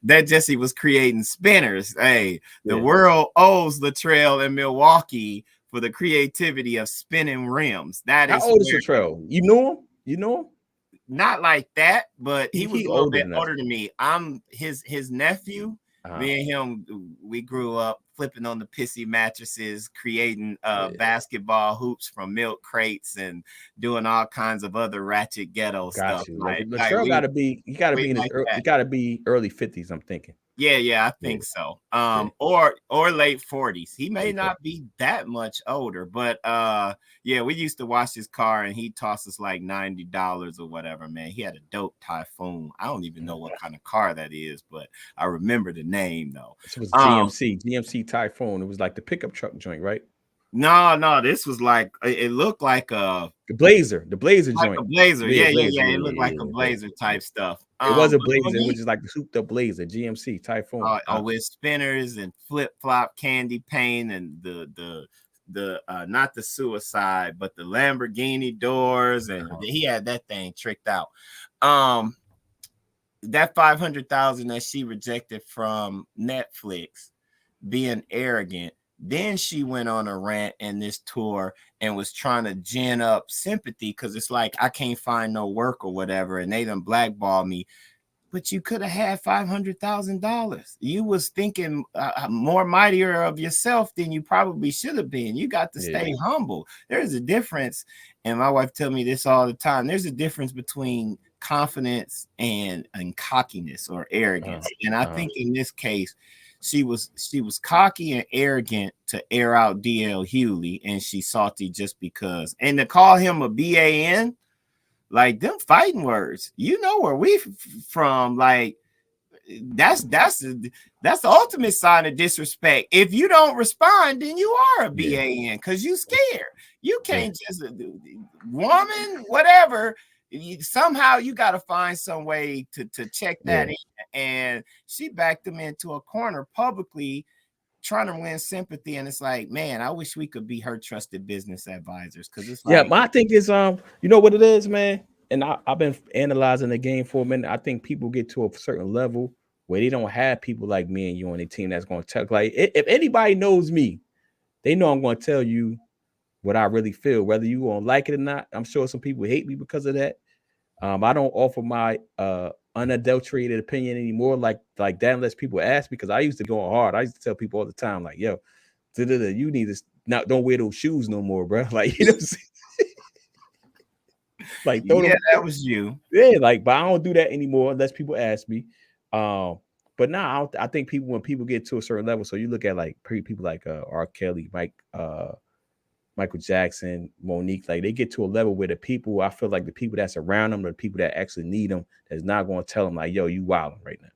That Jesse was creating spinners. Hey, the world owes Latrell and Milwaukee for the creativity of spinning rims. That is. How old is Latrell? You know him? You know him? Not like that, but he was a little bit older than me. I'm his nephew. Me and him, we grew up flipping on the pissy mattresses, creating basketball hoops from milk crates, and doing all kinds of other ratchet ghetto stuff. Latrell gotta be early 50s, I'm thinking. Yeah, I think so. Or late 40s. He may not be that much older, but yeah, we used to wash his car and he tossed us like $90 or whatever, man. He had a dope Typhoon. I don't even know what kind of car that is, but I remember the name though. It was GMC Typhoon. It was like the pickup truck joint, right? No, this was like, it looked like the Blazer like joint. A Blazer. Yeah. It looked like a Blazer type stuff. It was a Blazer. It was just like the souped up Blazer, GMC Typhoon. With spinners and flip flop candy paint and the not the suicide, but the Lamborghini doors, and he had that thing tricked out. That 500,000 that she rejected from Netflix, being arrogant. Then she went on a rant and this tour and was trying to gin up sympathy because it's like I can't find no work or whatever, and they done blackball me. But you could have had $500,000. You was thinking more mightier of yourself than you probably should have been. You got to stay humble. There's a difference, and my wife tell me this all the time. There's a difference between confidence and cockiness or arrogance. And I think in this case, she was cocky and arrogant to air out DL Hughley, and she's salty just because. And to call him a BAN, like them fighting words, you know where we from? Like that's the ultimate sign of disrespect. If you don't respond, then you are a BAN because you scared. You can't just woman, whatever. Somehow you got to find some way to check that in. And she backed him into a corner publicly, trying to win sympathy. And it's like, man, I wish we could be her trusted business advisors, because it's like, my thing is, you know what it is, man. And I've been analyzing the game for a minute. I think people get to a certain level where they don't have people like me and you on their team that's going to tell. Like, if anybody knows me, they know I'm going to tell you what I really feel, whether you gonna like it or not. I'm sure some people hate me because of that. I don't offer my unadulterated opinion anymore like that unless people ask, because I used to go hard. I used to tell people all the time, like, yo, you need to not, don't wear those shoes no more, bro. Like, you know what I'm saying? Like, that was you. Yeah, like, but I don't do that anymore unless people ask me. But now I think when people get to a certain level, so you look at like people like R. Kelly, Michael Jackson, Monique, like they get to a level where the people, I feel like the people that's around them, the people that actually need them, that's not going to tell them like, yo, you wilding right now.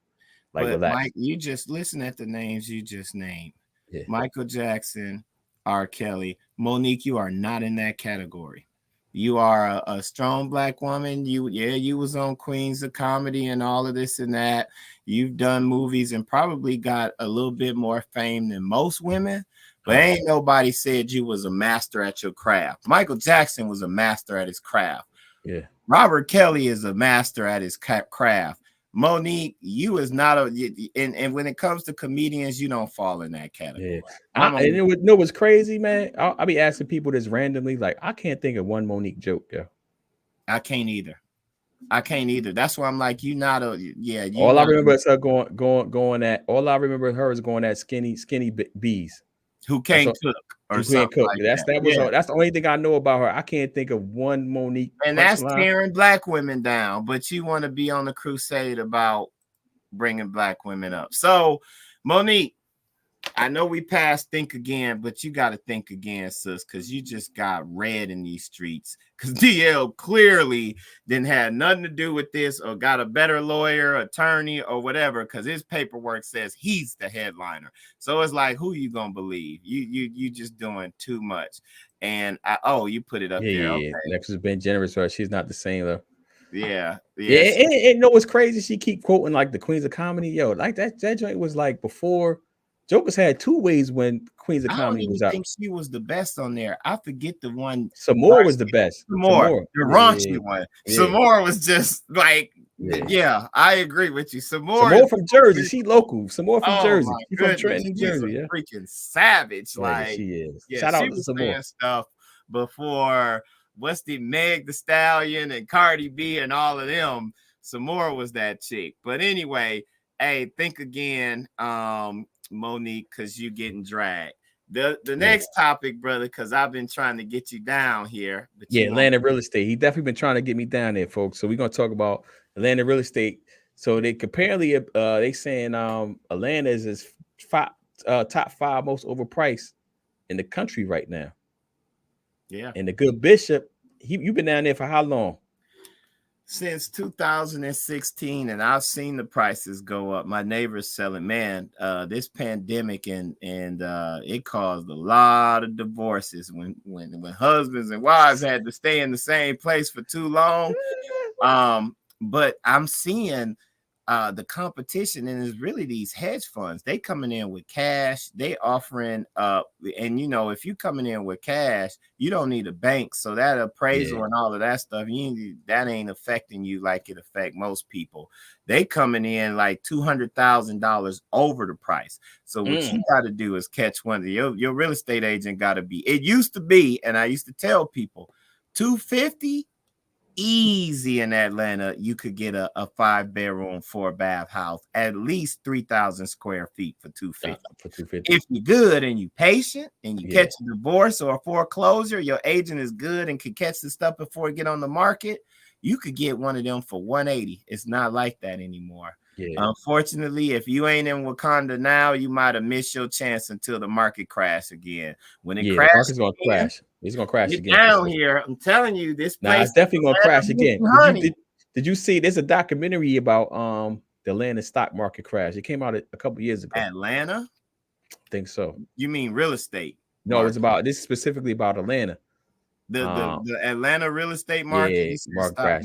Like, but relax. Mike, you just listen at the names you just named. Yeah. Michael Jackson, R. Kelly, Monique, you are not in that category. You are a strong Black woman. You was on Queens of Comedy and all of this and that. You've done movies and probably got a little bit more fame than most women. But ain't nobody said you was a master at your craft. Michael Jackson was a master at his craft. Yeah. Robert Kelly is a master at his craft. Monique, you is not and when it comes to comedians, you don't fall in that category. Yeah. And you know what's crazy, man? I'll be asking people this randomly. Like, I can't think of one Monique joke, yo. I can't either. That's why I'm like, you not a all I remember is her going at. All I remember her is going at skinny bees. Who can't cook or something like that's the only thing I know about her. I can't think of one Monique. And that's tearing Black women down, but you want to be on the crusade about bringing Black women up. So, Monique, I know we passed think again, but you got to think again, sis, because you just got red in these streets. Because DL clearly didn't have nothing to do with this, or got a better lawyer, attorney, or whatever, because his paperwork says he's the headliner. So it's like, who you gonna believe? You just doing too much. And you put it up there. Yeah, okay. Next has been generous, right? She's not the same though. Yeah. And know what's crazy? She keep quoting like the Queens of Comedy. Yo, like that joint was like before. Jokers had two ways when Queens of Comedy was out. I think she was the best on there. I forget the one. Some more was the best. Some more, the raunchy one. Some more was just like, I agree with you. Some more from Jersey. She local. Some more from Jersey. She from Trenton, Jersey. Yeah, freaking savage. Like, she is. Yeah, shout out to was some saying more stuff before. What's the Meg Thee Stallion and Cardi B and all of them. Some more was that chick. But anyway, hey, think again. Monique, because you're getting dragged. The next topic, brother, because I've been trying to get you down here. But Atlanta real estate. He definitely been trying to get me down there, folks. So we're gonna talk about Atlanta real estate. So they apparently they saying Atlanta is top 5 most overpriced in the country right now. Yeah. And the good Bishop, you've been down there for how long? Since 2016, and I've seen the prices go up. My neighbor's selling. Man, this pandemic and it caused a lot of divorces when husbands and wives had to stay in the same place for too long. But I'm seeing the competition, and it's really these hedge funds. They coming in with cash, they offering and you know, if you coming in with cash, you don't need a bank, so that appraisal and all of that stuff, that ain't affecting you like it affect most people. They coming in like $200,000 over the price. So what you got to do is catch one of your real estate agent got to be. It used to be, and I used to tell people, 250 easy in Atlanta. You could get a 5-bedroom, 4-bath house, at least 3,000 square feet for 250. For 250. If you're good and you patient and you catch a divorce or a foreclosure, your agent is good and can catch the stuff before it get on the market, you could get one of them for 180. It's not like that anymore. Unfortunately, if you ain't in Wakanda now, you might have missed your chance until the market crash again. When it crashes, the market's gonna crash. It's gonna crash again. Down here, I'm telling you, this place it's definitely gonna crash again. Did you see? There's a documentary about the Atlanta stock market crash. It came out a couple years ago. Atlanta? I think so. You mean real estate? No, it's about this is specifically about Atlanta. The Atlanta real estate market. Market crash.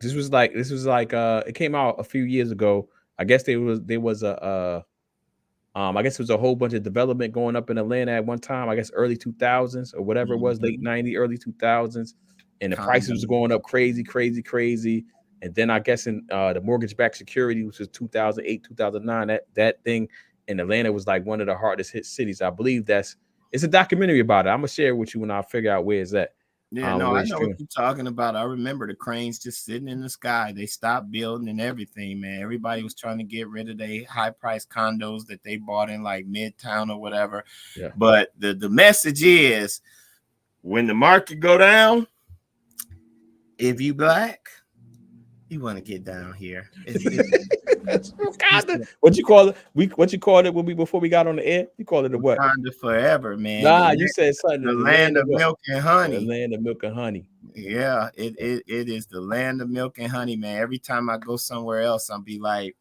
This was like it came out a few years ago. I guess there was a I guess it was a whole bunch of development going up in Atlanta at one time. I guess early 2000s or whatever it was, late 90s, early 2000s, and the prices was going up crazy. And then I guess in the mortgage-backed security, which was 2008, 2009, that thing in Atlanta was like one of the hardest hit cities. I believe it's a documentary about it. I'm gonna share it with you when I figure out where it's at. Yeah, no, I know what you're talking about. I remember the cranes just sitting in the sky. They stopped building and everything, man. Everybody was trying to get rid of their high-priced condos that they bought in like Midtown or whatever. Yeah. But the message is, when the market go down, if you black, you want to get down here. What you call it? What you called it when before we got on the air? You called it a what? Wakanda forever, man. Nah, you said something. The land of milk and honey. The land of milk and honey. Yeah, it is the land of milk and honey, man. Every time I go somewhere else, I'll be like,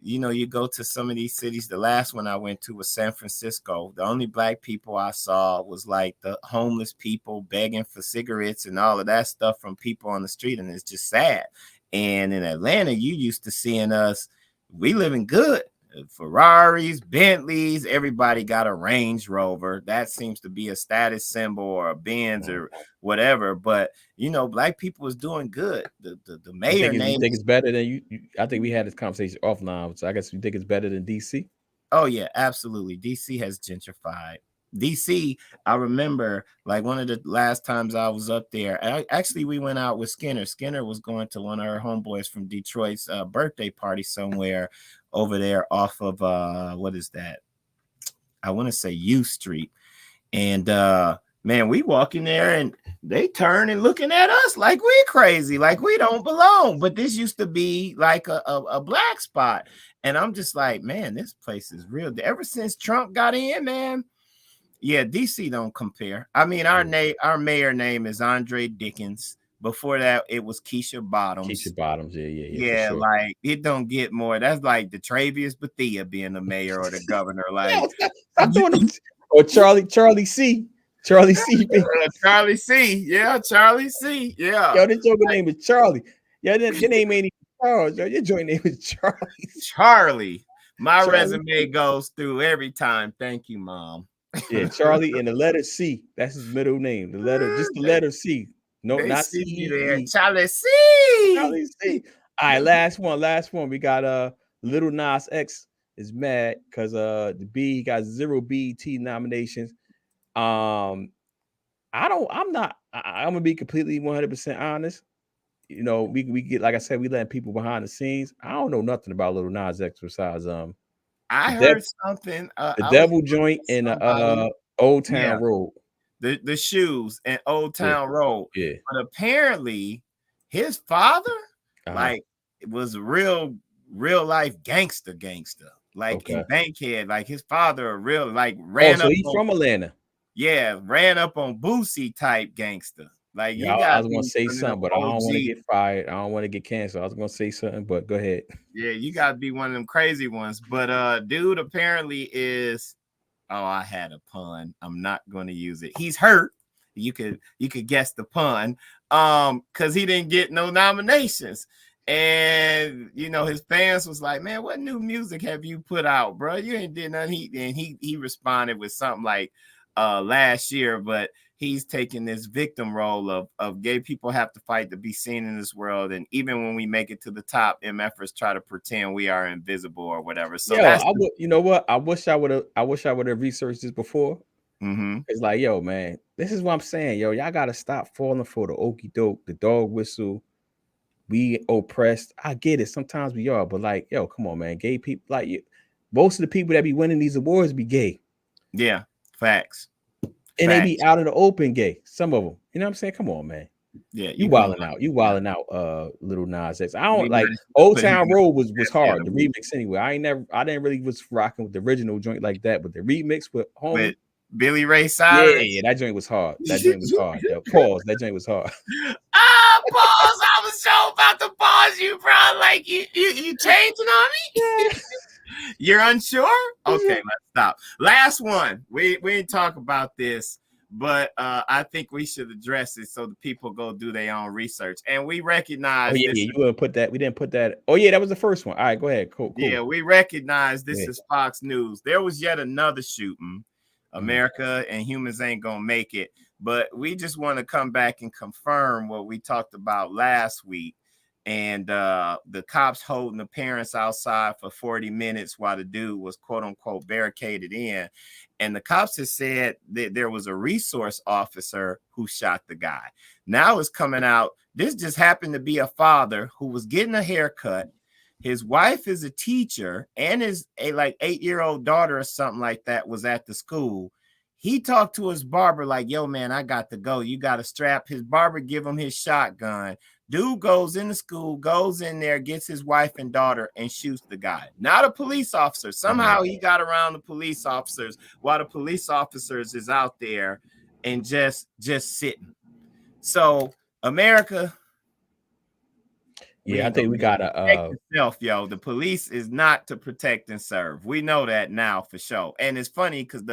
you know, you go to some of these cities. The last one I went to was San Francisco. The only black people I saw was like the homeless people begging for cigarettes and all of that stuff from people on the street, and it's just sad. And in Atlanta, you used to seeing us, we living good. Ferraris, Bentleys, everybody got a Range Rover. That seems to be a status symbol, or a Benz or whatever. But, you know, black people is doing good. The mayor name. You think it's better than you? I think we had this conversation offline. So I guess you think it's better than DC? Oh, yeah, absolutely. DC has gentrified. DC, I remember like one of the last times I was up there, actually we went out with Skinner. Skinner was going to one of her homeboys from Detroit's birthday party somewhere over there off of what is that? I want to say U Street. And man, we walk in there and they turn and looking at us like we crazy, like we don't belong. But this used to be like a black spot. And I'm just like, man, this place is real. Ever since Trump got in, man. Yeah, DC don't compare. I mean, our mayor name is Andre Dickens. Before that, it was Keisha Bottoms. Keisha Bottoms, yeah. Yeah, sure. Like it don't get more. That's like DeTravius Bethea being the mayor or the governor. Like, I'm doing it. Or Charlie C. Charlie C. Charlie C. Yeah, Charlie C. Yeah. Yo, this joker name is Charlie. Yeah, your name ain't even Charles. Yo, your joint name is Charlie. Charlie. My resume goes through every time. Thank you, Mom. Yeah, Charlie and the letter C. That's his middle name. The letter C. No, not C. Charlie C. Charlie C. All right, last one. We got Little Nas X is mad because the B got 0 BET nominations. I'm gonna be completely 100% honest. You know, we get, like I said, we letting people behind the scenes. I don't know nothing about Little Nas X besides I heard something. The Devil joint in Old Town Road. The shoes and Old Town Road. Yeah. But apparently his father like was a real life gangster. Like in Bankhead, like his father a real like ran up. So he's from Atlanta. Yeah, ran up on Boosie type gangster. Like I was gonna say something, but I don't want to get fired. I don't want to get canceled. I was gonna say something, but go ahead. Yeah, you gotta be one of them crazy ones. But dude apparently is. Oh, I had a pun. I'm not gonna use it. He's hurt. You could guess the pun. Because he didn't get no nominations. And you know, his fans was like, "Man, what new music have you put out, bro? You ain't did nothing." He responded with something like last year, but he's taking this victim role of gay people have to fight to be seen in this world, and even when we make it to the top, MFers try to pretend we are invisible or whatever. So that's you know what? I wish I would have researched this before. mm-hmm. It's like, yo, man, this is what I'm saying, yo. Y'all gotta stop falling for the okey doke, the dog whistle. We oppressed. I get it. Sometimes we are, but like, yo, come on, man. Gay people, like you, most of the people that be winning these awards be gay. Yeah, facts. And they be out in the open gay. Some of them. You know what I'm saying? Come on, man. Yeah, You wilding out. You wilding out, Little Nas X. I don't like Old Town Road was hard. The remix anyway. I didn't really was rocking with the original joint like that, but the remix with Homie. With Billy Ray Cyrus. Yeah, that joint was hard. That joint was hard. Yo, pause. That joint was hard. Pause. I was so about to pause you, bro. Like you changing on me? You're unsure? Okay, let's stop. Last one. We didn't talk about this, but I think we should address it so the people go do their own research. And we recognize you didn't put that. We didn't put that. Oh, yeah, that was the first one. All right, go ahead. Cool. Yeah, we recognize this is Fox News. There was yet another shooting. America and humans ain't gonna make it. But we just want to come back and confirm what we talked about last week. And the cops holding the parents outside for 40 minutes while the dude was quote unquote barricaded in. And the cops have said that there was a resource officer who shot the guy. Now it's coming out. This just happened to be a father who was getting a haircut. His wife is a teacher and his like 8-year-old daughter or something like that was at the school. He talked to his barber like, yo, man, I got to go. You got to strap. His barber give him his shotgun. Dude goes into school, goes in there, gets his wife and daughter and shoots the guy. Not a police officer. Somehow he got around the police officers while the police officers is out there and just sitting. So America. Yeah, I think we gotta protect yourself, yo. The police is not to protect and serve. We know that now for sure. And it's funny because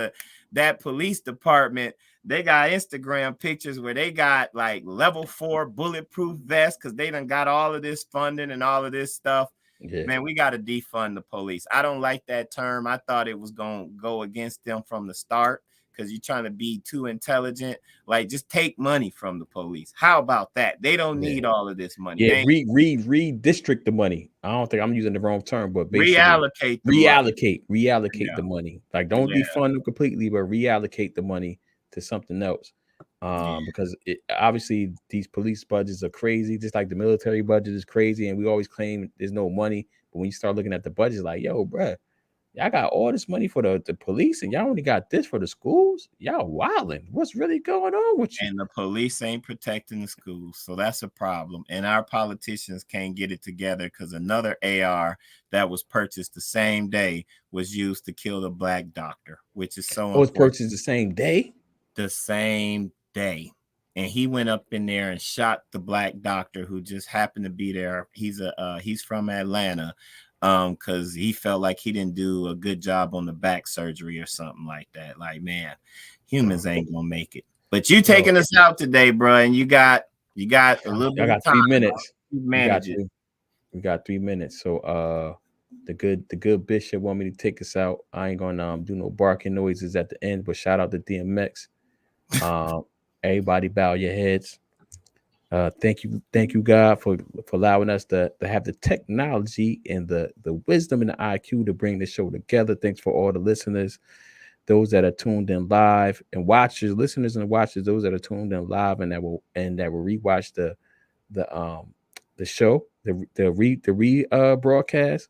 that police department, they got Instagram pictures where they got like level 4 bulletproof vests because they done got all of this funding and all of this stuff. Yeah. Man, we got to defund the police. I don't like that term. I thought it was going to go against them from the start because you're trying to be too intelligent. Like, just take money from the police. How about that? They don't need all of this money. Yeah, redistrict the money. I don't think I'm using the wrong term, but basically reallocate the money. Like, don't defund them completely, but reallocate the money to something else. Because obviously these police budgets are crazy, just like the military budget is crazy, and we always claim there's no money. But when you start looking at the budget, like, yo, bruh, y'all got all this money for the police, and y'all only got this for the schools. Y'all wilding. What's really going on with you? And the police ain't protecting the schools, so that's a problem. And our politicians can't get it together because another AR that was purchased the same day was used to kill the black doctor, which is so. Oh, it was purchased the same day. The same day, and he went up in there and shot the black doctor who just happened to be there. He's from Atlanta. Because he felt like he didn't do a good job on the back surgery or something like that. Like, man, humans ain't gonna make it. But you taking us out today, bro, and you got a little bit of time. 3 minutes. We got 3 minutes. So the good bishop want me to take us out. I ain't gonna do no barking noises at the end, but shout out to DMX. Everybody bow your heads. Thank you, God, for allowing us to have the technology and the wisdom and the IQ to bring the show together. Thanks for all the listeners, those that are tuned in live, and watchers, listeners and watchers, those that are tuned in live and that will rewatch the show, the broadcast.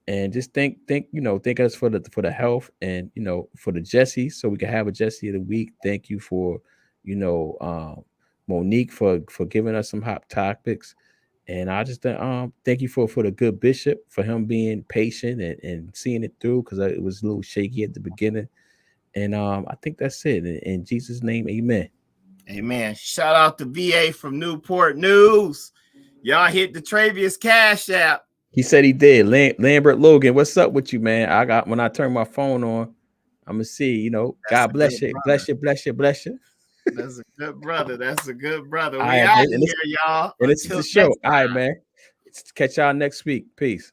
And just thank us for the health and for the Jesse, so we can have a Jesse of the week. Thank you for Monique for giving us some hot topics, and I just thank you for the good bishop, for him being patient and seeing it through, because it was a little shaky at the beginning. And I think that's it. In Jesus' name, amen. Amen. Shout out to VA from Newport News. Y'all hit the DeTravius Cash App. He said he did. Lambert Logan, what's up with you, man? When I turn my phone on, I'm gonna see. God bless you, bless you. That's a good brother. That's a good brother. All We right, out man, of and here, y'all. and this is Until the show. next All right, man. Catch y'all next week. Peace.